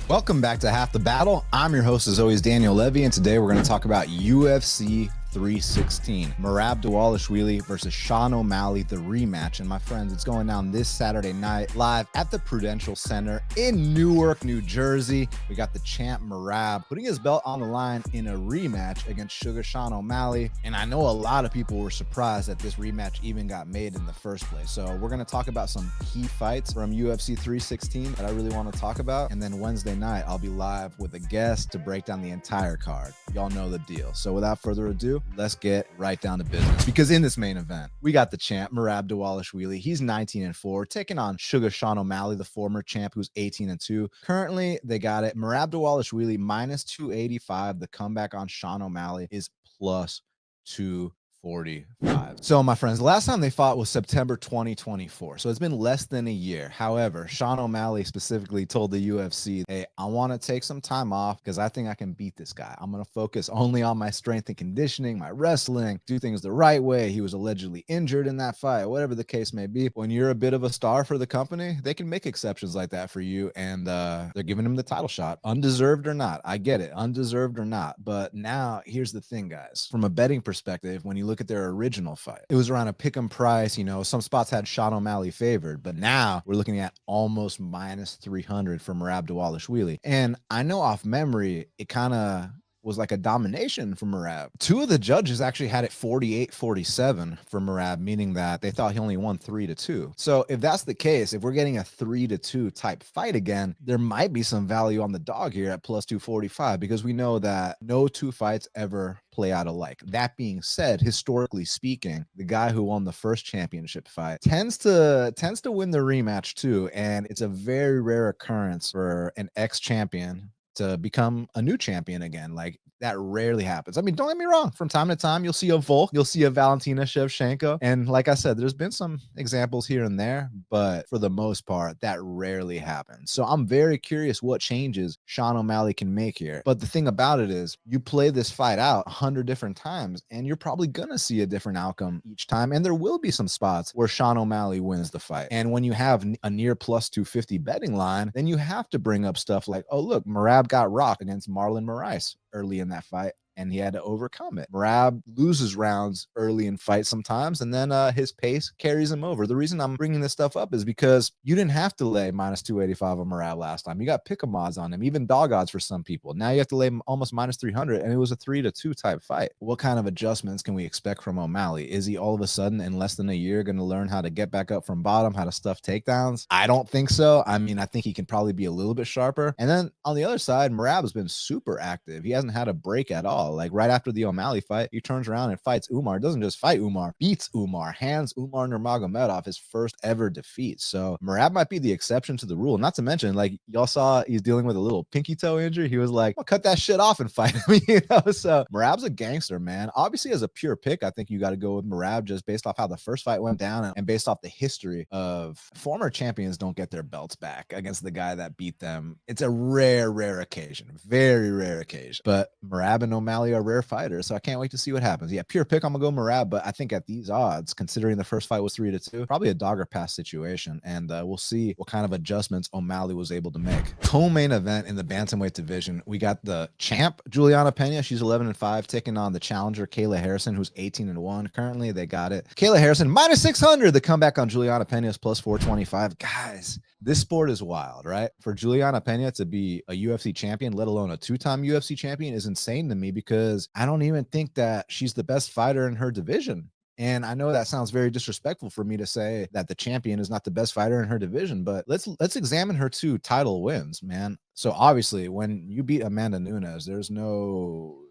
Welcome back to Half the Battle. I'm your host, as always, Daniel Levy, and today we're going to talk about UFC 316. Merab Dvalishvili versus Sean O'Malley, the rematch. And my friends, it's going down this Saturday night live at the Prudential Center in Newark, New Jersey. We got the champ Merab putting his belt on the line in a rematch against Sugar Sean O'Malley. And I know a lot of people were surprised that this rematch even got made in the first place. So we're going to talk about some key fights from UFC 316 that I really want to talk about. And then Wednesday night, I'll be live with a guest to break down the entire card. Y'all know the deal. So without further ado, let's get right down to business. Because in this main event, we got the champ, Merab Dvalishvili. He's 19-4, taking on Sugar Sean O'Malley, the former champ, who's 18-2. Currently, they got it. Merab Dvalishvili minus 285. The comeback on Sean O'Malley is plus 245. So my friends, the last time they fought was September 2024. So it's been less than a year. However, Sean O'Malley specifically told the UFC, hey, I want to take some time off because I think I can beat this guy. I'm going to focus only on my strength and conditioning, my wrestling, do things the right way. He was allegedly injured in that fight, whatever the case may be. When you're a bit of a star for the company, they can make exceptions like that for you. And they're giving him the title shot, undeserved or not. I get it, undeserved or not. But now here's the thing, guys. From a betting perspective, when you look at their original fight, it was around a pick'em price. You know, some spots had Sean O'Malley favored, but now we're looking at almost minus 300 for Merab Dvalishvili. And I know off memory, it kind of was like a domination for Merab. Two of the judges actually had it 48-47 for Merab, meaning that they thought he only won 3-2. So if that's the case, if we're getting a 3-2 type fight again, there might be some value on the dog here at plus 245, because we know that no two fights ever play out alike. That being said, historically speaking, the guy who won the first championship fight tends to win the rematch too. And it's a very rare occurrence for an ex-champion to become a new champion again. Like, that rarely happens. I mean, don't get me wrong. From time to time, you'll see a Volk, you'll see a Valentina Shevchenko. And like I said, there's been some examples here and there, but for the most part, that rarely happens. So I'm very curious what changes Sean O'Malley can make here. But the thing about it is, you play this fight out 100 different times, and you're probably going to see a different outcome each time. And there will be some spots where Sean O'Malley wins the fight. And when you have a near plus 250 betting line, then you have to bring up stuff like, oh, look, Merab got rocked against Marlon Moraes early in that fight, and he had to overcome it. Merab loses rounds early in fights sometimes, and then his pace carries him over. The reason I'm bringing this stuff up is because you didn't have to lay minus 285 on Merab last time. You got pick-em odds on him, even dog odds for some people. Now you have to lay almost minus 300, and it was a 3-2 type fight. What kind of adjustments can we expect from O'Malley? Is he all of a sudden, in less than a year, going to learn how to get back up from bottom, how to stuff takedowns? I don't think so. I mean, I think he can probably be a little bit sharper. And then on the other side, Merab has been super active. He hasn't had a break at all. Like, right after the O'Malley fight, he turns around and fights Umar. Doesn't just fight Umar, beats Umar, hands Umar Nurmagomedov his first ever defeat. So Merab might be the exception to the rule. Not to mention, like, y'all saw he's dealing with a little pinky toe injury. He was like, well, cut that shit off and fight him. You know, so Merab's a gangster, man. Obviously, as a pure pick, I think you got to go with Merab just based off how the first fight went down and based off the history of former champions don't get their belts back against the guy that beat them. It's a rare occasion, very rare occasion. But Merab and O'Malley are rare fighters, so I can't wait to see what happens. Yeah, pure pick, I'm gonna go Merab, but I think at these odds, considering the first fight was 3-2, probably a dog or pass situation, and we'll see what kind of adjustments O'Malley was able to make. Co-main event in the bantamweight division, we got the champ Julianna Pena. She's 11-5, taking on the challenger Kayla Harrison, who's 18-1. Currently, they got it. Kayla Harrison minus 600. The comeback on Julianna Pena is plus 425. Guys, this sport is wild, right? For Julianna Pena to be a UFC champion, let alone a two-time UFC champion, is insane to me, because I don't even think that she's the best fighter in her division. And I know that sounds very disrespectful for me to say that the champion is not the best fighter in her division, but let's examine her two title wins, man. So obviously, when you beat Amanda Nunes,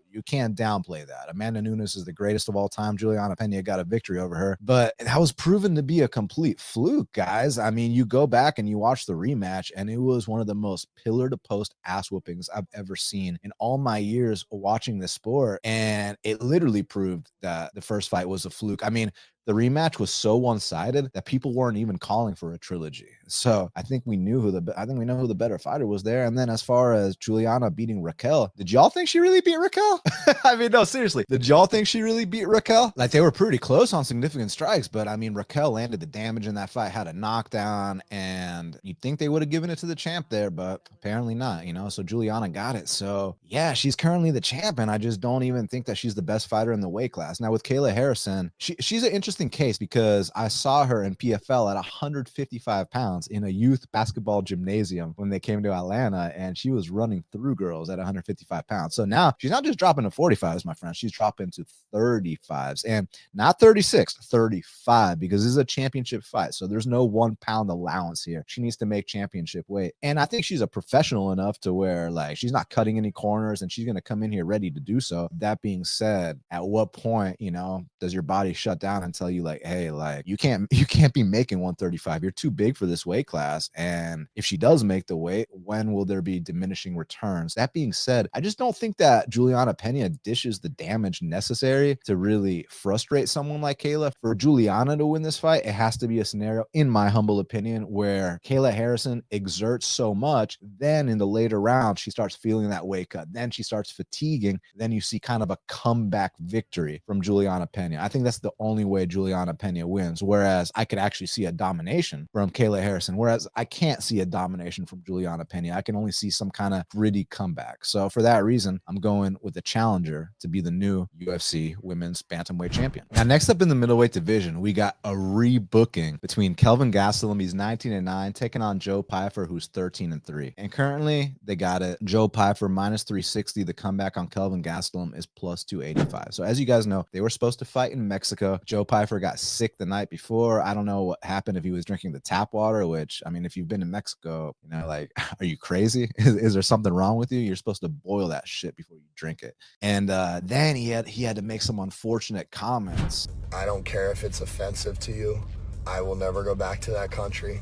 you can't downplay that. Amanda Nunes is the greatest of all time. Julianna Pena got a victory over her, but that was proven to be a complete fluke, guys. I mean, you go back and you watch the rematch, and it was one of the most pillar-to-post ass whoopings I've ever seen in all my years watching this sport, and it literally proved that the first fight was a fluke. I mean, the rematch was so one-sided that people weren't even calling for a trilogy. So I think we know who the better fighter was there. And then as far as Julianna beating Raquel, did y'all think she really beat Raquel? I mean, no, seriously, did y'all think she really beat Raquel? Like, they were pretty close on significant strikes, but I mean, Raquel landed the damage in that fight, had a knockdown, and you'd think they would have given it to the champ there, but apparently not, you know. So Julianna got it. So yeah, she's currently the champ, and I just don't even think that she's the best fighter in the weight class. Now with Kayla Harrison, she's an interesting case because I saw her in PFL at 155 pounds in a youth basketball gymnasium when they came to Atlanta, and she was running through girls at 155 pounds. So now she's not just dropping to 45s, my friend. She's dropping to 35s, and not 36, 35, because this is a championship fight. So there's no 1 pound allowance here. She needs to make championship weight. And I think she's a professional enough to where, like, she's not cutting any corners, and she's going to come in here ready to do so. That being said, at what point, you know, does your body shut down and tell you, like, hey, like, you can't be making 135. You're too big for this weight class. And if she does make the weight, when will there be diminishing returns? That being said, I just don't think that Julianna Pena dishes the damage necessary to really frustrate someone like Kayla. For Julianna to win this fight, it has to be a scenario, in my humble opinion, where Kayla Harrison exerts so much, then in the later round, she starts feeling that weight cut. Then she starts fatiguing. Then you see kind of a comeback victory from Julianna Pena. I think that's the only way Julianna Pena wins. Whereas I could actually see a domination from Kayla Harrison, whereas I can't see a domination from Julianna Pena. I can only see some kind of gritty comeback. So for that reason, I'm going with the challenger to be the new UFC women's bantamweight champion. Now, next up in the middleweight division, we got a rebooking between Kelvin Gastelum, he's 19-9, taking on Joe Pyfer, who's 13-3. And currently, they got it. Joe Pyfer minus 360. The comeback on Kelvin Gastelum is plus 285. So as you guys know, they were supposed to fight in Mexico. Joe Pyfer got sick the night before. I don't know what happened, if he was drinking the tap water, which, I mean, if you've been to Mexico, you know, like, are you crazy? Is there something wrong with you? You're supposed to boil that shit before you drink it. And then he had to make some unfortunate comments. I don't care if it's offensive to you. I will never go back to that country.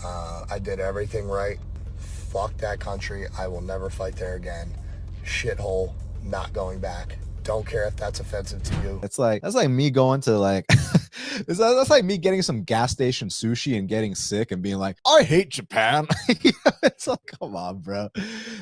I did everything right. Fuck that country. I will never fight there again. Shithole, not going back. Don't care if that's offensive to you. That's like me going to, like, that's like me getting some gas station sushi and getting sick and being like, I hate Japan. It's like, come on, bro.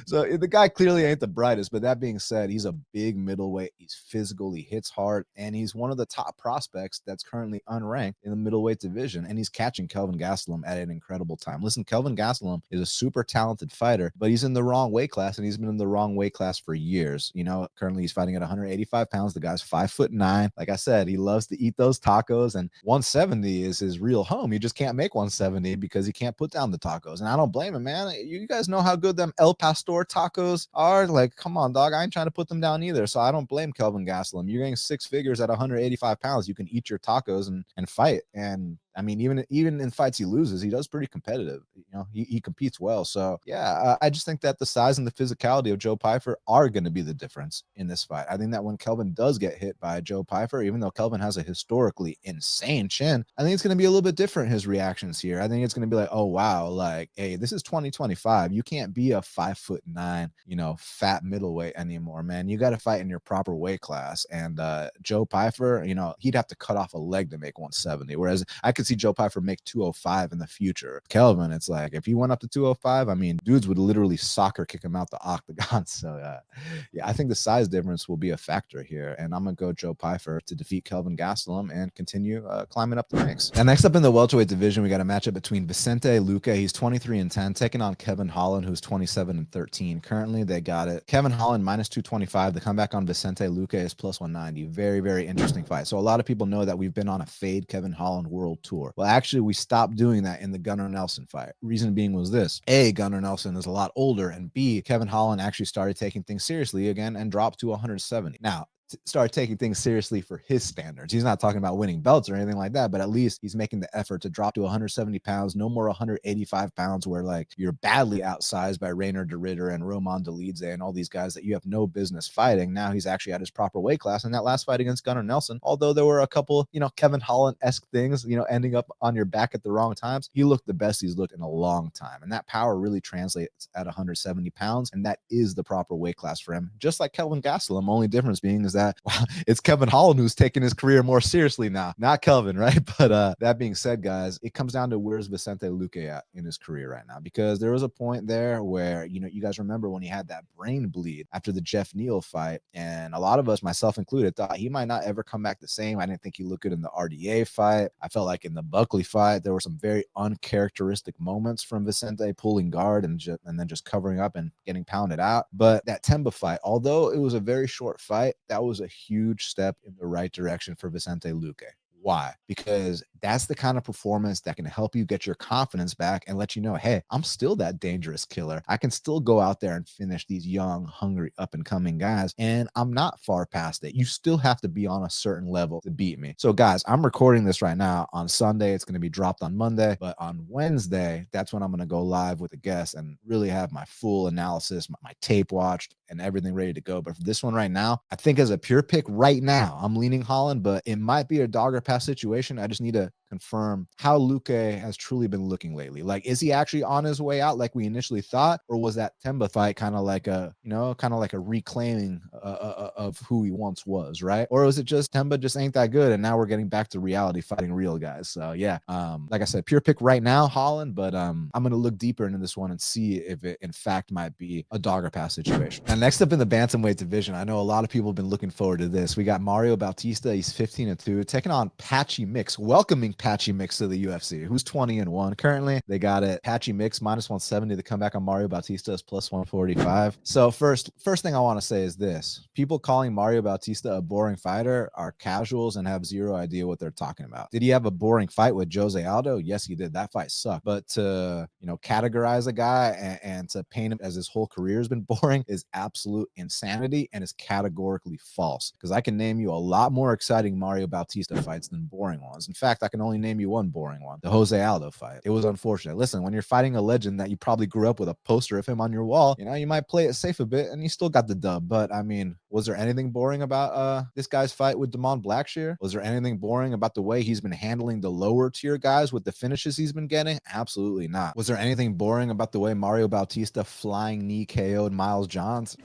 So the guy clearly ain't the brightest, but that being said, he's a big middleweight. He's physical, he hits hard, and he's one of the top prospects that's currently unranked in the middleweight division, and he's catching Kelvin Gastelum at an incredible time. Listen, Kelvin Gastelum is a super talented fighter, but he's in the wrong weight class, and he's been in the wrong weight class for years. You know, currently he's fighting at 185 pounds. The guy's 5'9". Like I said, he loves to eat those tacos, and 170 is his real home. He just can't make 170 because he can't put down the tacos. And I don't blame him, man. You guys know how good them El Pastor tacos are. Like, come on, dog. I ain't trying to put them down either. So I don't blame Kelvin Gastelum. You're getting 6 figures at 185 pounds. You can eat your tacos and fight. And I mean, even in fights he loses, he does pretty competitive. You know, he competes well. So yeah, I just think that the size and the physicality of Joe Pyfer are going to be the difference in this fight. I think that when Kelvin does get hit by Joe Pyfer, even though Kelvin has a historically insane chin, I think it's going to be a little bit different, his reactions here. I think it's going to be like, oh wow, like, hey, this is 2025. You can't be a 5'9", you know, fat middleweight anymore, man. You got to fight in your proper weight class. And Joe Pyfer, you know, he'd have to cut off a leg to make 170, whereas I could see Joe Pyfer make 205 in the future. Kelvin, it's like, if he went up to 205, I mean, dudes would literally soccer kick him out the octagon. So yeah, I think the size difference will be a factor here, and I'm gonna go Joe Pyfer to defeat Kelvin Gastelum and continue climbing up the ranks. And next up in the welterweight division, we got a matchup between Vicente Luque, he's 23-10, taking on Kevin Holland, who's 27-13. Currently, they got it. Kevin Holland minus 225. The comeback on Vicente Luque is plus 190. Very, very interesting fight. So a lot of people know that we've been on a fade Kevin Holland world tour. Well, actually, we stopped doing that in the Gunnar Nelson fight. Reason being was this: A, Gunnar Nelson is a lot older, and B, Kevin Holland actually started taking things seriously again and dropped to 170. Now, start taking things seriously for his standards. He's not talking about winning belts or anything like that, but at least he's making the effort to drop to 170 pounds, no more 185 pounds where, like, you're badly outsized by Rainer de Ritter and Roman Dolidze and all these guys that you have no business fighting. Now he's actually at his proper weight class. And that last fight against Gunnar Nelson, although there were a couple, you know, Kevin Holland-esque things, you know, ending up on your back at the wrong times, he looked the best he's looked in a long time. And that power really translates at 170 pounds, and that is the proper weight class for him. Just like Kelvin Gastelum, only difference being is that it's Kelvin Holland who's taking his career more seriously now, not Kelvin, right? But that being said, guys, it comes down to where's Vicente Luque at in his career right now, because there was a point there where, you know, you guys remember when he had that brain bleed after the Jeff Neal fight, and a lot of us, myself included, thought he might not ever come back the same. I didn't think he looked good in the RDA fight. I felt like in the Buckley fight, there were some very uncharacteristic moments from Vicente pulling guard and then just covering up and getting pounded out. But that Temba fight, although it was a very short fight, that was a huge step in the right direction for Vicente Luque. Why? Because that's the kind of performance that can help you get your confidence back and let you know, hey, I'm still that dangerous killer. I can still go out there and finish these young, hungry, up-and-coming guys, and I'm not far past it. You still have to be on a certain level to beat me. So, guys, I'm recording this right now on Sunday. It's going to be dropped on Monday, but on Wednesday, that's when I'm going to go live with a guest and really have my full analysis, my tape watched, and everything ready to go. But for this one right now, I think as a pure pick right now, I'm leaning Holland, but it might be a dog or pass situation. I just need to confirm how Luque has truly been looking lately. Like, is he actually on his way out like we initially thought, or was that Temba fight kind of like a, you know, kind of like a reclaiming of who he once was, right? Or was it just Temba just ain't that good, and now we're getting back to reality, fighting real guys? So yeah, like I said, pure pick right now, Holland, but I'm gonna look deeper into this one and see if it in fact might be a dog or pass situation. And next up in the bantamweight division, I know a lot of people have been looking forward to this. We got Mario Bautista. He's 15-2, taking on Patchy Mix, welcoming Patchy Mix to the UFC, who's 20-1 currently. They got it Patchy Mix -170 to come back on Mario Bautista is +145. So first thing I want to say is this: people calling Mario Bautista a boring fighter are casuals and have zero idea what they're talking about. Did he have a boring fight with Jose Aldo? Yes, he did. That fight sucked. But to, you know, categorize a guy and to paint him as his whole career has been boring is absolute insanity and is categorically false. Because I can name you a lot more exciting Mario Bautista fights than boring ones. In fact, I can only name you one boring one: the Jose Aldo fight. It was unfortunate. Listen, when you're fighting a legend that you probably grew up with a poster of him on your wall, you know, you might play it safe a bit and you still got the dub. But I mean, was there anything boring about this guy's fight with Damon Blackshear? Was there anything boring about the way he's been handling the lower tier guys with the finishes he's been getting? Absolutely not. Was there anything boring about the way Mario Bautista flying knee KO'd Miles Johns?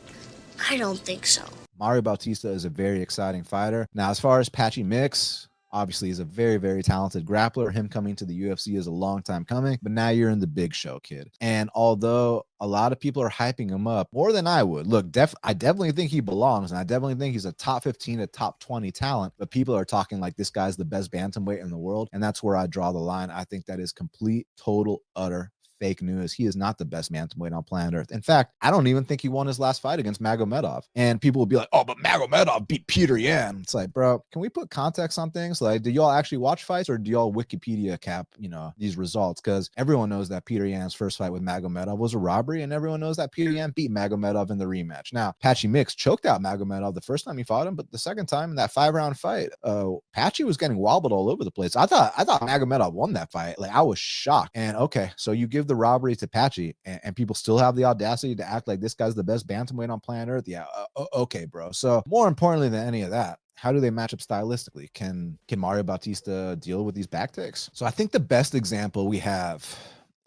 I don't think so. Mario Bautista is a very exciting fighter. Now, as far as Patchy Mix, obviously he's a very, very talented grappler. Him coming to the UFC is a long time coming, but now you're in the big show, kid. And although a lot of people are hyping him up more than I would, look, I definitely think he belongs, and I definitely think he's a top 15 to top 20 talent, but people are talking like this guy's the best bantamweight in the world, and that's where I draw the line. I think that is complete, total, utter fake news. He is not the best bantamweight on planet Earth. In fact, I don't even think he won his last fight against Magomedov. And people will be like, oh, but Magomedov beat Peter Yan. It's like, bro, can we put context on things? Like, do y'all actually watch fights, or do y'all Wikipedia cap, you know, these results? Because everyone knows that Peter Yan's first fight with Magomedov was a robbery, and everyone knows that Peter Yan beat Magomedov in the rematch. Now, Patchy Mix choked out Magomedov the first time he fought him, but the second time in that 5-round fight, Patchy was getting wobbled all over the place. I thought Magomedov won that fight. Like, I was shocked. And okay, so you give the robbery to Patchy, and people still have the audacity to act like this guy's the best bantamweight on planet Earth. Yeah, okay, bro. So more importantly than any of that, how do they match up stylistically? Can Mario Bautista deal with these back takes? So I think the best example we have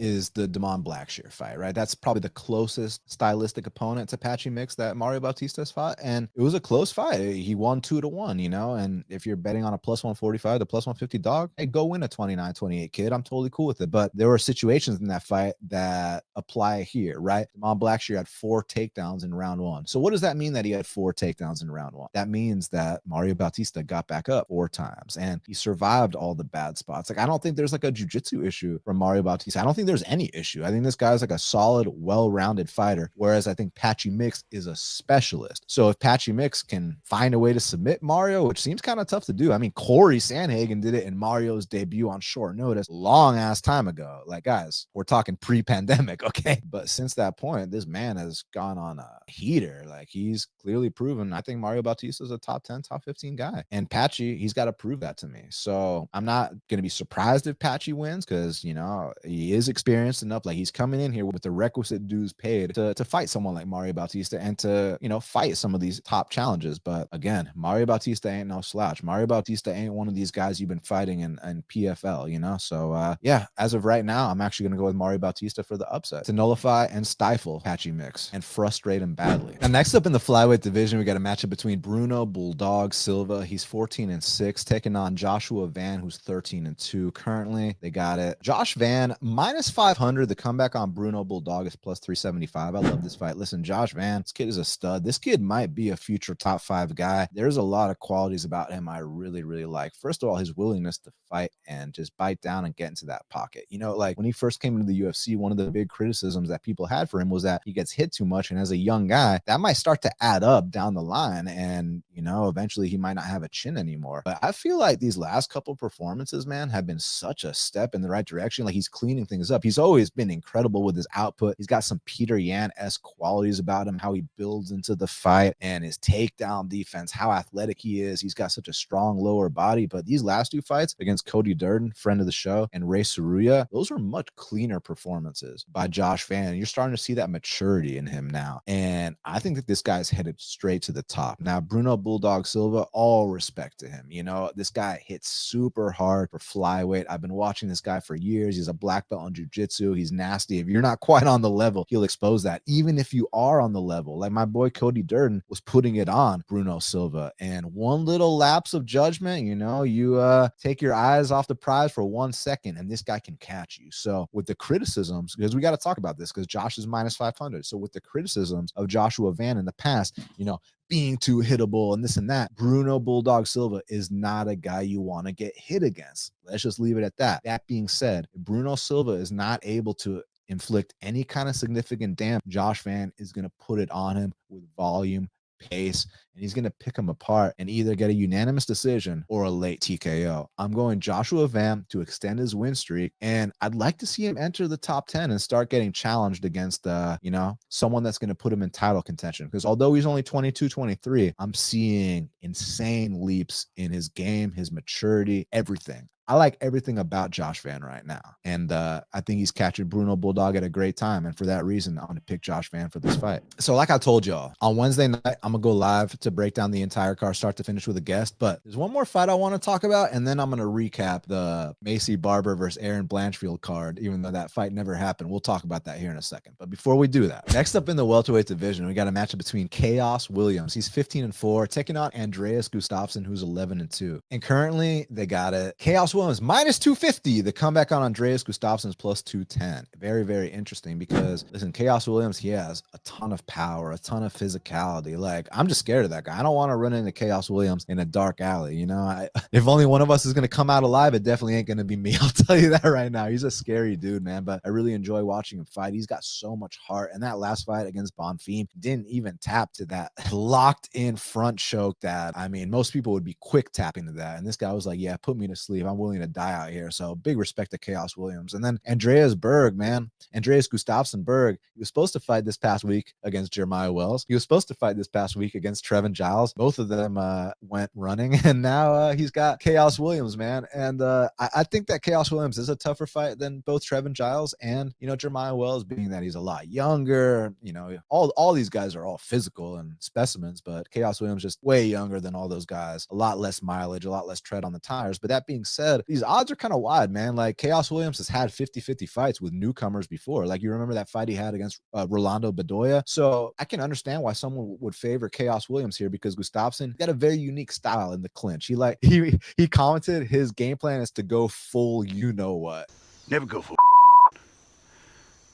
is the Damon Blackshear fight, right? That's probably the closest stylistic opponent to Patchy Mix that Mario Bautista has fought, and it was a close fight. He won 2-1, you know, and if you're betting on a +145 to +150 dog, hey, go win a 29-28, kid. I'm totally cool with it. But there were situations in that fight that apply here, right? Damon Blackshear had 4 takedowns in round 1. So what does that mean that he had 4 takedowns in round 1? That means that Mario Bautista got back up 4 times and he survived all the bad spots. Like, I don't think there's like a jiu-jitsu issue from Mario Bautista. I don't think there's any issue. I think this guy's like a solid, well-rounded fighter, whereas I think Patchy Mix is a specialist. So if Patchy Mix can find a way to submit Mario, which seems kind of tough to do. I mean, Corey Sandhagen did it in Mario's debut on short notice long ass time ago. Like, guys, we're talking pre-pandemic, okay? But since that point, this man has gone on a heater. Like, he's clearly proven. I think Mario Bautista is a top 10, top 15 guy. And Patchy, he's got to prove that to me. So I'm not going to be surprised if Patchy wins, because, you know, he is experienced enough. Like, he's coming in here with the requisite dues paid to fight someone like Mario Bautista and to, you know, fight some of these top challenges. But again, Mario Bautista ain't no slouch. Mario Bautista ain't one of these guys you've been fighting in PFL, you know? So yeah, as of right now, I'm actually going to go with Mario Bautista for the upset to nullify and stifle Patchy Mix and frustrate him badly. And next up in the flyweight division, we got a matchup between Bruno Bulldog Silva. He's 14-6, taking on Joshua Van, who's 13-2 currently. They got it. Josh Van minus 500. The comeback on Bruno Bulldog is plus 375. I love this fight. Listen, Josh Van, this kid is a stud. This kid might be a future top 5 guy. There's a lot of qualities about him I really, really like. First of all, his willingness to fight and just bite down and get into that pocket. You know, like when he first came into the UFC, one of the big criticisms that people had for him was that he gets hit too much. And as a young guy, that might start to add up down the line. And, you know, eventually he might not have a chin anymore. But I feel like these last couple performances, man, have been such a step in the right direction. Like, he's cleaning things up. He's always been incredible with his output. He's got some Peter Yan-esque qualities about him, how he builds into the fight and his takedown defense, how athletic he is. He's got such a strong lower body. But these last 2 fights against Cody Durden, friend of the show, and Ray Saruya, those were much cleaner performances by Josh Van. You're starting to see that maturity in him now. And I think that this guy's headed straight to the top. Now, Bruno Bulldog Silva, all respect to him. You know, this guy hits super hard for flyweight. I've been watching this guy for years. He's a black belt in jiu-jitsu. He's nasty. If you're not quite on the level, he'll expose that. Even if you are on the level, like my boy Cody Durden was putting it on Bruno Silva. And one little lapse of judgment, you know, you take your eyes off the prize for 1 second and this guy can catch you. So with the criticisms, because we got to talk about this because Josh is minus 500. So with the criticisms of Joshua Van in the past, you know, being too hittable and this and that, Bruno Bulldog Silva is not a guy you want to get hit against. Let's just leave it at that. That being said, Bruno Silva is not able to inflict any kind of significant damage. Josh Van is going to put it on him with volume, pace, and he's going to pick him apart and either get a unanimous decision or a late TKO. I'm going Joshua Van to extend his win streak, and I'd like to see him enter the top 10 and start getting challenged against, you know, someone that's going to put him in title contention. Because although he's only 22, 23, I'm seeing insane leaps in his game, his maturity, everything. I like everything about Josh Van right now. And I think he's catching Bruno Bulldog at a great time. And for that reason, I'm going to pick Josh Van for this fight. So like I told y'all, on Wednesday night, I'm going to go live to break down the entire card, start to finish with a guest. But there's one more fight I want to talk about. And then I'm going to recap the Maycee Barber versus Erin Blanchfield card, even though that fight never happened. We'll talk about that here in a second. But before we do that, next up in the welterweight division, we got a matchup between Khaos Williams. He's 15-4, taking on Andreas Gustafsson, who's 11-2. And currently, they got it. Khaos Williams minus 250. The comeback on Andreas Gustafsson is plus 210. Very, very interesting because, listen, Khaos Williams, he has a ton of power, a ton of physicality. Like, I'm just scared of that guy. I don't want to run into Khaos Williams in a dark alley. You know, if only one of us is going to come out alive, it definitely ain't going to be me. I'll tell you that right now. He's a scary dude, man, but I really enjoy watching him fight. He's got so much heart. And that last fight against Bonfim didn't even tap to that locked in front choke that, I mean, most people would be quick tapping to that. And this guy was like, yeah, put me to sleep. I'm willing to die out here. So big respect to Khaos Williams. And then Andreas Gustafsson Berg, he was supposed to fight this past week against Jeremiah Wells. He was supposed to fight this past week against Trevin Giles. Both of them went running, and now he's got Khaos Williams, man. And I think that Khaos Williams is a tougher fight than both Trevin Giles and, you know, Jeremiah Wells, being that he's a lot younger. You know, all these guys are all physical and specimens, but Khaos Williams just way younger than all those guys. A lot less mileage, a lot less tread on the tires. But that being said, these odds are kind of wide, man. Like, Khaos Williams has had 50-50 fights with newcomers before. Like, you remember that fight he had against Rolando Bedoya? So I can understand why someone would favor Khaos Williams here, because Gustafsson got a very unique style in the clinch. He commented his game plan is to go full you know what. Never go full.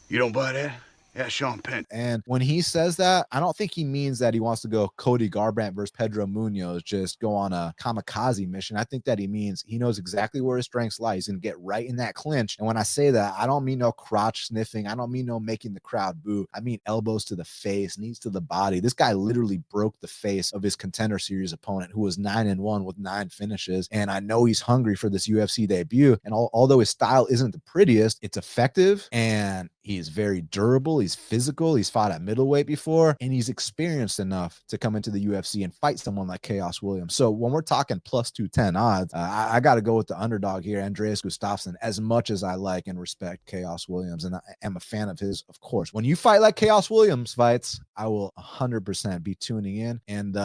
You don't buy that? Yeah, Sean Penn. And when he says that, I don't think he means that he wants to go Cody Garbrandt versus Pedro Munoz, just go on a kamikaze mission. I think that he means he knows exactly where his strengths lie. He's going to get right in that clinch. And when I say that, I don't mean no crotch sniffing. I don't mean no making the crowd boo. I mean elbows to the face, knees to the body. This guy literally broke the face of his Contender Series opponent, who was 9-1 with 9 finishes. And I know he's hungry for this UFC debut. And although his style isn't the prettiest, it's effective. And He's very durable. He's physical. He's fought at middleweight before, and he's experienced enough to come into the UFC and fight someone like Khaos Williams. So when we're talking plus 210 odds, I got to go with the underdog here, Andreas Gustafsson, as much as I like and respect Khaos Williams, and I am a fan of his, of course. When you fight like Khaos Williams fights, I will 100% be tuning in, and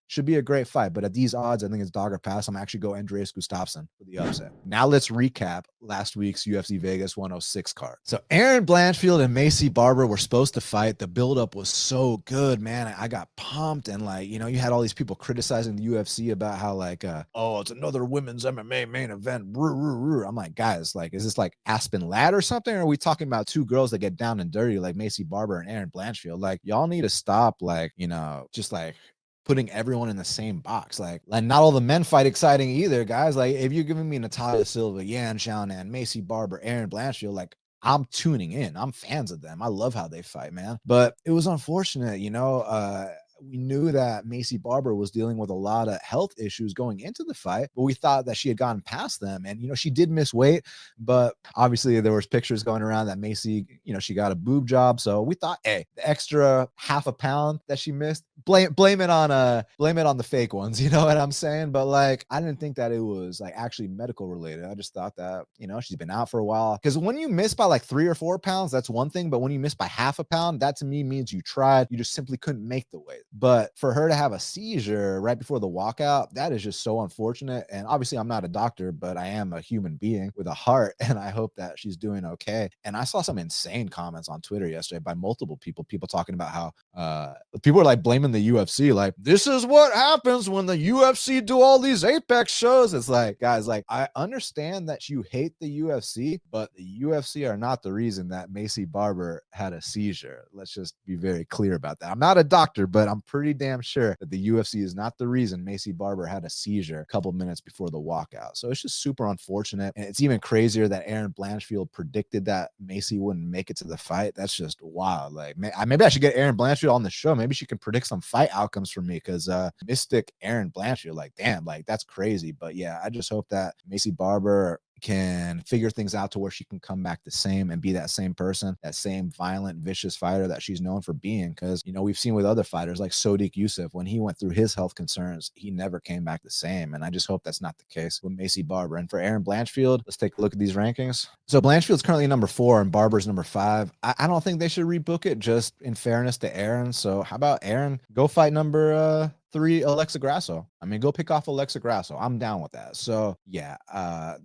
should be a great fight. But at these odds, I think it's dog or pass. I'm actually go Andreas Gustafsson for the upset. Now let's recap last week's UFC Vegas 106 card. So Erin Blanchfield and Maycee Barber were supposed to fight. The buildup was so good, man. I got pumped, and like, you know, you had all these people criticizing the UFC about how like, oh, it's another women's MMA main event. I'm like, guys, like, is this like Aspen Ladd or something? Or are we talking about two girls that get down and dirty like Maycee Barber and Erin Blanchfield? Like, y'all need to stop, like, you know, just like putting everyone in the same box. Like not all the men fight exciting either, guys. Like, if you're giving me Natalia Silva, Yan Xiaonan, Maycee Barber, Erin Blanchfield, like, I'm tuning in. I'm fans of them. I love how they fight, man. But it was unfortunate, you know. We knew that Maycee Barber was dealing with a lot of health issues going into the fight, but we thought that she had gotten past them. And, you know, she did miss weight, but obviously there was pictures going around that Maycee, you know, she got a boob job. So we thought, hey, the extra half a pound that she missed, blame it on the fake ones. You know what I'm saying? But like, I didn't think that it was like actually medical related. I just thought that, you know, she's been out for a while. Because when you miss by like 3 or 4 pounds, that's one thing. But when you miss by half a pound, that to me means you tried. You just simply couldn't make the weight. But for her to have a seizure right before the walkout, that is just so unfortunate. And obviously I'm not a doctor, but I am a human being with a heart, and I hope that she's doing okay. And I saw some insane comments on Twitter yesterday by multiple people talking about how people are like blaming the UFC, like, this is what happens when the UFC do all these Apex shows. It's like, guys, like, I understand that you hate the UFC, but the UFC are not the reason that Maycee Barber had a seizure. Let's just be very clear about that. I'm not a doctor, but I'm pretty damn sure that the UFC is not the reason Maycee Barber had a seizure a couple minutes before the walkout. So it's just super unfortunate. And it's even crazier that Erin Blanchfield predicted that Maycee wouldn't make it to the fight. That's just wild. Like, maybe I should get Erin Blanchfield on the show. Maybe she can predict some fight outcomes for me, because Mystic Erin Blanchfield, like, damn, like, that's crazy. But yeah, I just hope that Maycee Barber can figure things out to where she can come back the same and be that same person, that same violent, vicious fighter that she's known for being. Because, you know, we've seen with other fighters like Sodiq Yusuff, when he went through his health concerns, he never came back the same. And I just hope that's not the case with Maycee Barber. And for Erin Blanchfield, let's take a look at these rankings. So Blanchfield's currently number 4 and Barber's number 5. I don't think they should rebook it, just in fairness to Erin. So how about Erin go fight number 3, Alexa Grasso? I mean, go pick off Alexa Grasso. I'm down with that. So yeah,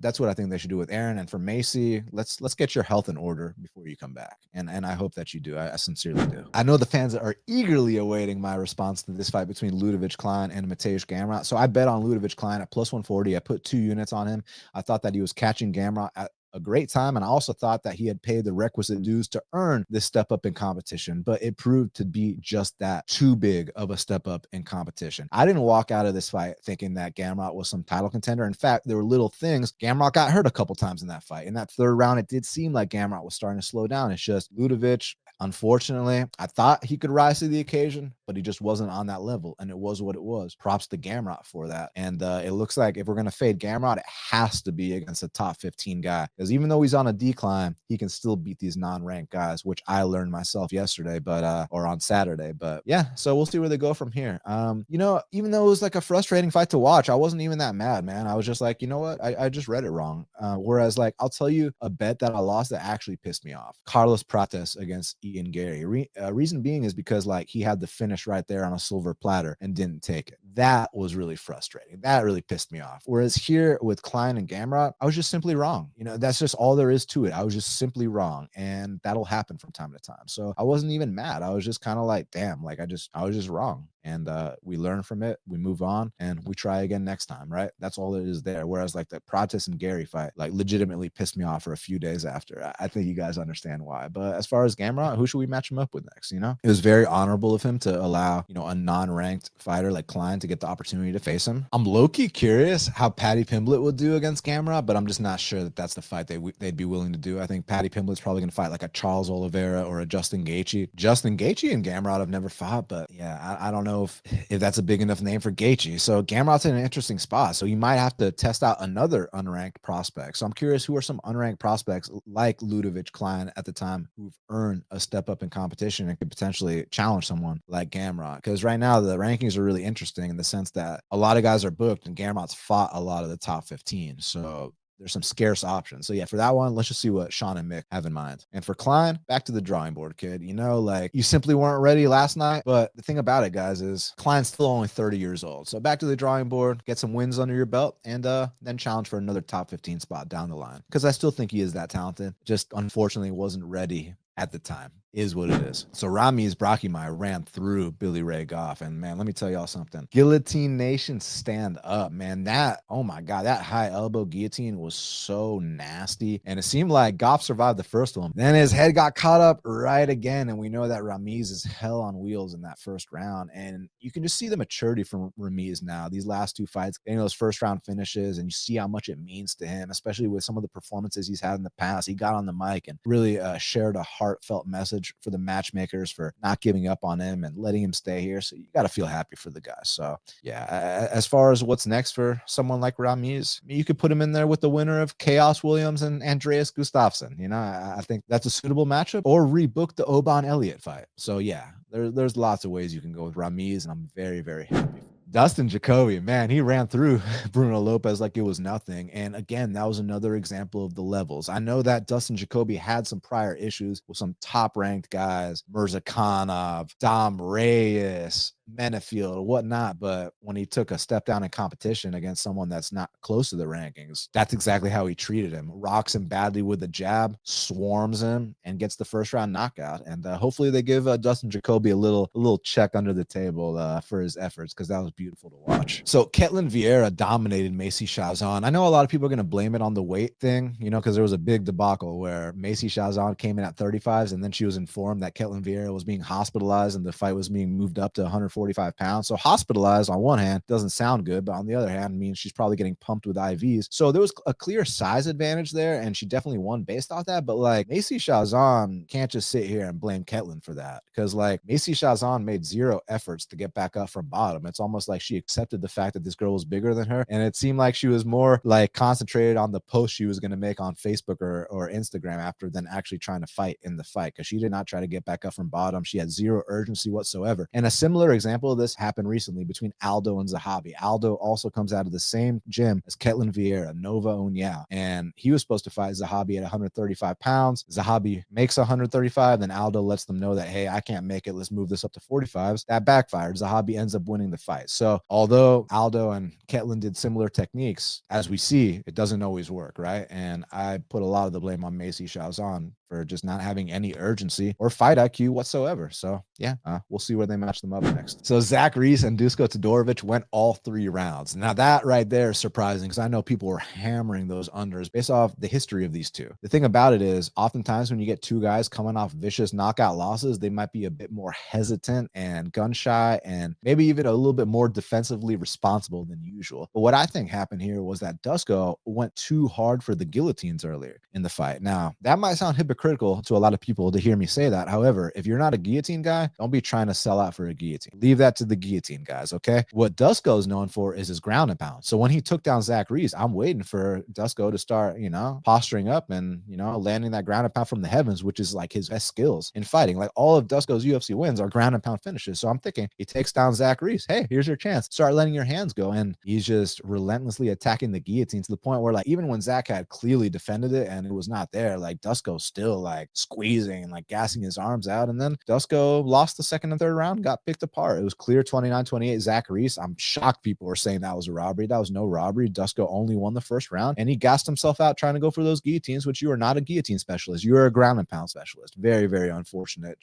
that's what I think they should do with Erin. And for Maycee, let's get your health in order before you come back. And I hope that you do. I sincerely do. I know the fans are eagerly awaiting my response to this fight between Ludovit Klein and Mateusz Gamrot. So I bet on Ludovit Klein at plus 140. I put 2 units on him. I thought that he was catching Gamrot at a great time, and I also thought that he had paid the requisite dues to earn this step up in competition, but it proved to be just that, too big of a step up in competition. I didn't walk out of this fight thinking that Gamrot was some title contender. In fact, there were little things. Gamrot got hurt a couple times in that fight. In that 3rd round, it did seem like Gamrot was starting to slow down. It's just Ludovit, unfortunately, I thought he could rise to the occasion, but he just wasn't on that level, and it was what it was. Props to Gamrot for that. And it looks like if we're going to fade Gamrot, it has to be against a top 15 guy, because even though he's on a decline, he can still beat these non-ranked guys, which I learned myself yesterday, but or on Saturday. But yeah, so we'll see where they go from here. You know, even though it was like a frustrating fight to watch, I wasn't even that mad, man. I was just like, you know what, I just read it wrong. Whereas, like, I'll tell you a bet that I lost that actually pissed me off: Carlos Prates against Ian Gary. Reason being is because, like, he had the finish right there on a silver platter and didn't take it. That was really frustrating. That really pissed me off. Whereas here with Klein and Gamrot, I was just simply wrong. You know, that's just all there is to it. I was just simply wrong, and that'll happen from time to time. So I wasn't even mad. I was just kind of like, damn, like, I was just wrong. And we learn from it, we move on, and we try again next time, right? That's all it is there. Whereas, like, the Prates and Gary fight, like, legitimately pissed me off for a few days after. I think you guys understand why. But as far as Gamrot, who should we match him up with next? You know, it was very honorable of him to allow, you know, a non-ranked fighter like Klein to to get the opportunity to face him. I'm low-key curious how Paddy Pimblett would do against Gamrot, but I'm just not sure that that's the fight they'd be willing to do. I think Paddy Pimblett's probably going to fight like a Charles Oliveira or a Justin Gaethje. Justin Gaethje and Gamrot have never fought, but yeah, I don't know if that's a big enough name for Gaethje. So Gamrot's in an interesting spot. So you might have to test out another unranked prospect. So I'm curious, who are some unranked prospects like Ludovit, Klein at the time who've earned a step up in competition and could potentially challenge someone like Gamrot? Because right now the rankings are really interesting in the sense that a lot of guys are booked and Gamrot's fought a lot of the top 15. So there's some scarce options. So yeah, for that one, let's just see what Sean and Mick have in mind. And for Klein, back to the drawing board, kid. You know, like, you simply weren't ready last night. But the thing about it, guys, is Klein's still only 30 years old. So back to the drawing board, get some wins under your belt, and then challenge for another top 15 spot down the line. Because I still think he is that talented. Just unfortunately wasn't ready at the time. Is what it is. So Ramiz Brahimaj ran through Billy Ray Goff, and man, let me tell y'all something. Guillotine Nation, stand up, man. That, oh my god, that high elbow guillotine was so nasty, and it seemed like Goff survived the first one. Then his head got caught up right again, and we know that Ramiz is hell on wheels in that first round, and you can just see the maturity from Ramiz now. These last two fights, getting those first round finishes, and you see how much it means to him, especially with some of the performances he's had in the past. He got on the mic and really shared a heartfelt message for the matchmakers for not giving up on him and letting him stay here. So you got to feel happy for the guy. So yeah, as far as what's next for someone like Ramiz, you could put him in there with the winner of Khaos Williams and Andreas Gustafsson. You know, I think that's a suitable matchup, or rebook the Oban Elliott fight. So yeah, there's lots of ways you can go with Ramiz, and I'm very, very happy. Dustin Jacoby, man, he ran through Bruno Lopes like it was nothing. And again, that was another example of the levels. I know that Dustin Jacoby had some prior issues with some top-ranked guys, Mirzakhanov, Dom Reyes, Menafield, whatnot, but when he took a step down in competition against someone that's not close to the rankings, that's exactly how he treated him. Rocks him badly with the jab, swarms him, and gets the first round knockout. And hopefully they give Dustin Jacoby a little check under the table for his efforts, because that was beautiful to watch. So Ketlen Vieira dominated Maycee Chazon. I know a lot of people are going to blame it on the weight thing, you know, because there was a big debacle where Maycee Chazon came in at 35s, and then she was informed that Ketlen Vieira was being hospitalized and the fight was being moved up to 145 pounds. So hospitalized on one hand doesn't sound good, but on the other hand means she's probably getting pumped with IVs. So there was a clear size advantage there, and she definitely won based off that. But like, Maycee Chazon can't just sit here and blame Ketlen for that, because like, Maycee Chazon made zero efforts to get back up from bottom. It's almost like she accepted the fact that this girl was bigger than her, and it seemed like she was more like concentrated on the post she was going to make on Facebook or Instagram after than actually trying to fight in the fight, because she did not try to get back up from bottom. She had zero urgency whatsoever. And a similar example of this happened recently between Aldo and Zahabi. Aldo also comes out of the same gym as Ketlen Vieira, Nova Uniao, and he was supposed to fight Zahabi at 135 pounds. Zahabi makes 135, then Aldo lets them know that, hey, I can't make it, let's move this up to 45s. That backfired. Zahabi ends up winning the fight. So although Aldo and Ketlen did similar techniques, as we see, it doesn't always work, right? And I put a lot of the blame on Maycee Chazon for just not having any urgency or fight IQ whatsoever. So yeah, we'll see where they match them up next. So Zach Reese and Dusko Todorovic went all 3 rounds. Now that right there is surprising, because I know people were hammering those unders based off the history of these two. The thing about it is, oftentimes when you get two guys coming off vicious knockout losses, they might be a bit more hesitant and gun shy, and maybe even a little bit more defensively responsible than usual. But what I think happened here was that Dusko went too hard for the guillotines earlier in the fight. Now, that might sound hypocritical to a lot of people to hear me say that. However, if you're not a guillotine guy, don't be trying to sell out for a guillotine. Leave that to the guillotine guys, okay? What Dusko is known for is his ground and pound. So when he took down Zach Reese, I'm waiting for Dusko to start, you know, posturing up and, you know, landing that ground and pound from the heavens, which is like his best skills in fighting. Like, all of Dusko's UFC wins are ground and pound finishes. So I'm thinking, he takes down Zach Reese. Hey, here's your chance. Start letting your hands go. And he's just relentlessly attacking the guillotine to the point where, like, even when Zach had clearly defended it and it was not there, like, Dusko's still like squeezing and like gassing his arms out. And then Dusko lost the second and third round, got picked apart. It was clear 29-28 Zach Reese. I'm shocked people were saying that was a robbery. That was no robbery. Dusko only won the first round, and he gassed himself out trying to go for those guillotines, which you are not a guillotine specialist. You are a ground and pound specialist. Very, very unfortunate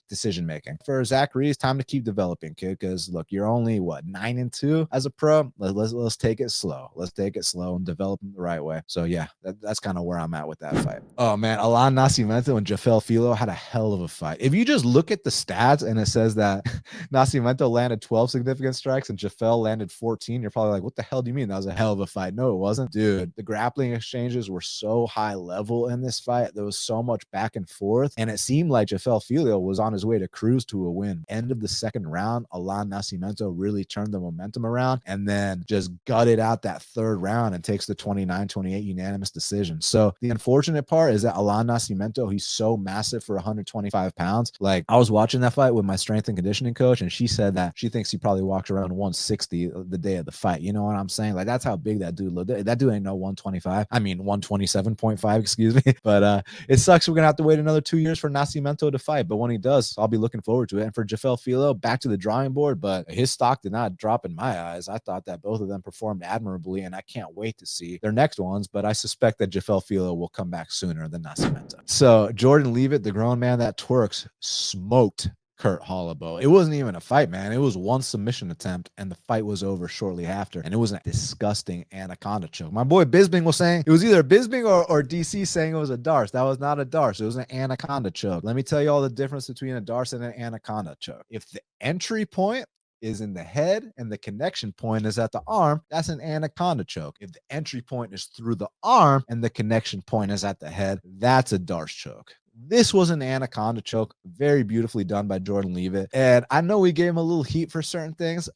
decision making. For Zach Reese, time to keep developing, kid, because look, you're only, what, 9-2 as a pro? Let's take it slow. Let's take it slow and develop them the right way. So yeah, that's kind of where I'm at with that fight. Oh man, Alan Nascimento and Jafel Filo had a hell of a fight. If you just look at the stats, and it says that Nascimento landed 12 significant strikes and Jafel landed 14. You're probably like, what the hell do you mean? That was a hell of a fight. No, it wasn't. Dude, the grappling exchanges were so high level in this fight. There was so much back and forth, and it seemed like Jafel Filio was on his way to cruise to a win. End of the second round, Alan Nascimento really turned the momentum around and then just gutted out that third round and takes the 29-28 unanimous decision. So the unfortunate part is that Alan Nascimento, he's so massive for 125 pounds. Like, I was watching that fight with my strength and conditioning coach, and she said that she thinks he probably walked around 160 the day of the fight. You know what I'm saying? Like, that's how big that dude looked. That dude ain't no 125. I mean, 127.5, excuse me. But it sucks we're going to have to wait another 2 years for Nascimento to fight. But when he does, I'll be looking forward to it. And for Jafel Filio, back to the drawing board, but his stock did not drop in my eyes. I thought that both of them performed admirably, and I can't wait to see their next ones. But I suspect that Jafel Filio will come back sooner than Nascimento. So Jordan Leavitt, the grown man that twerks, smoked Kurt Holloway. It wasn't even a fight, man. It was one submission attempt, and the fight was over shortly after. And it was a disgusting anaconda choke. My boy Bisbing was saying it was either Bisbing or DC saying it was a Darce. That was not a Darce. It was an anaconda choke. Let me tell you all the difference between a Darce and an anaconda choke. If the entry point is in the head and the connection point is at the arm, that's an anaconda choke. If the entry point is through the arm and the connection point is at the head, that's a Darce choke. This was an anaconda choke, very beautifully done by Jordan Leavitt. And I know we gave him a little heat for certain things,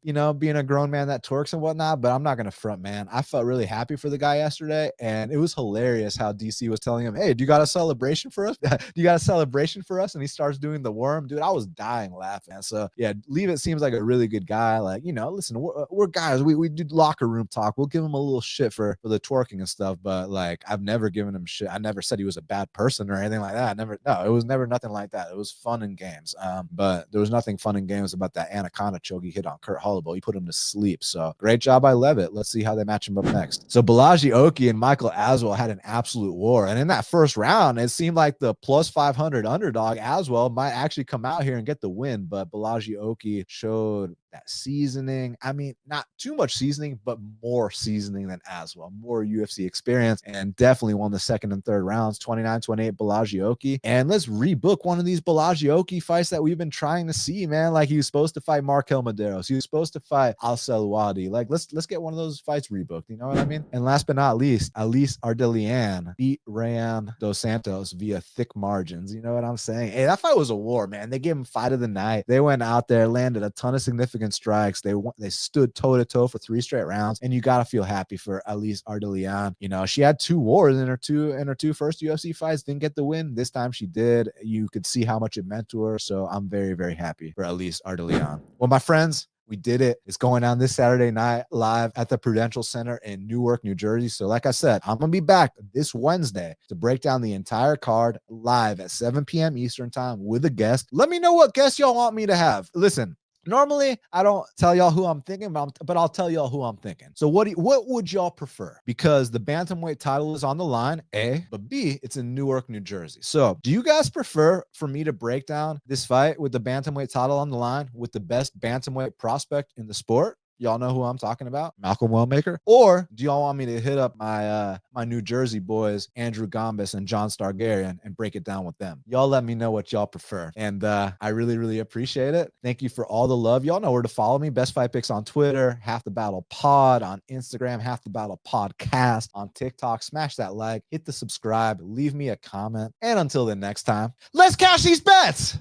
you know, being a grown man that twerks and whatnot, but I'm not going to front, man. I felt really happy for the guy yesterday, and it was hilarious how DC was telling him, hey, do you got a celebration for us? Do you got a celebration for us? And he starts doing the worm. Dude, I was dying laughing. So, yeah, Leavitt seems like a really good guy. Like, you know, listen, we're guys. We do locker room talk. We'll give him a little shit for the twerking and stuff, but, like, I've never given him shit. I never said he was a bad person or anything like that. It was never nothing like that. It was fun and games. But there was nothing fun and games about that anaconda choke he hit on Kurt Holloway. He put him to sleep. So great job by Leavitt. Let's see how they match him up next. So Balaji Oki and Michael Aswell had an absolute war. And in that first round, it seemed like the plus 500 underdog Aswell might actually come out here and get the win. But Balaji Oki showed that seasoning. I mean, not too much seasoning, but more seasoning than Aswell, more UFC experience, and definitely won the second and third rounds, 29-28 Balaji Oki. And let's rebook one of these Balaji Oki fights that we've been trying to see, man. Like, he was supposed to fight Markel Medeiros. He was supposed to fight Al Selwadi. Like, let's get one of those fights rebooked. You know what I mean? And last but not least, Alice Ardelian beat Rayan Dos Santos via thick margins. You know what I'm saying? Hey, that fight was a war, man. They gave him fight of the night. They went out there, landed a ton of significant strikes. They stood toe to toe for 3 straight rounds, and you gotta feel happy for Alice Ardelian. You know, she had 2 wars in her two first UFC fights, didn't get the win. This time she did. You could see how much it meant to her. So I'm very, very happy for Alice Ardelian. Well, my friends, we did it. It's going on this Saturday night live at the Prudential Center in Newark, New Jersey. So like I said, I'm going to be back this Wednesday to break down the entire card live at 7 p.m. Eastern time with a guest. Let me know what guests y'all want me to have. Listen, normally, I don't tell y'all who I'm thinking about, but I'll tell y'all who I'm thinking. So what would y'all prefer? Because the bantamweight title is on the line, A, but B, it's in Newark, New Jersey. So do you guys prefer for me to break down this fight with the bantamweight title on the line with the best bantamweight prospect in the sport? Y'all know who I'm talking about, Malcolm Wellmaker? Or do y'all want me to hit up my my New Jersey boys, Andrew Gombis and John Stargarian, and break it down with them? Y'all let me know what y'all prefer. And I really, really appreciate it. Thank you for all the love. Y'all know where to follow me. Best Fight Picks on Twitter, Half the Battle Pod on Instagram, Half the Battle Podcast on TikTok. Smash that like, hit the subscribe, leave me a comment. And until the next time, let's cash these bets.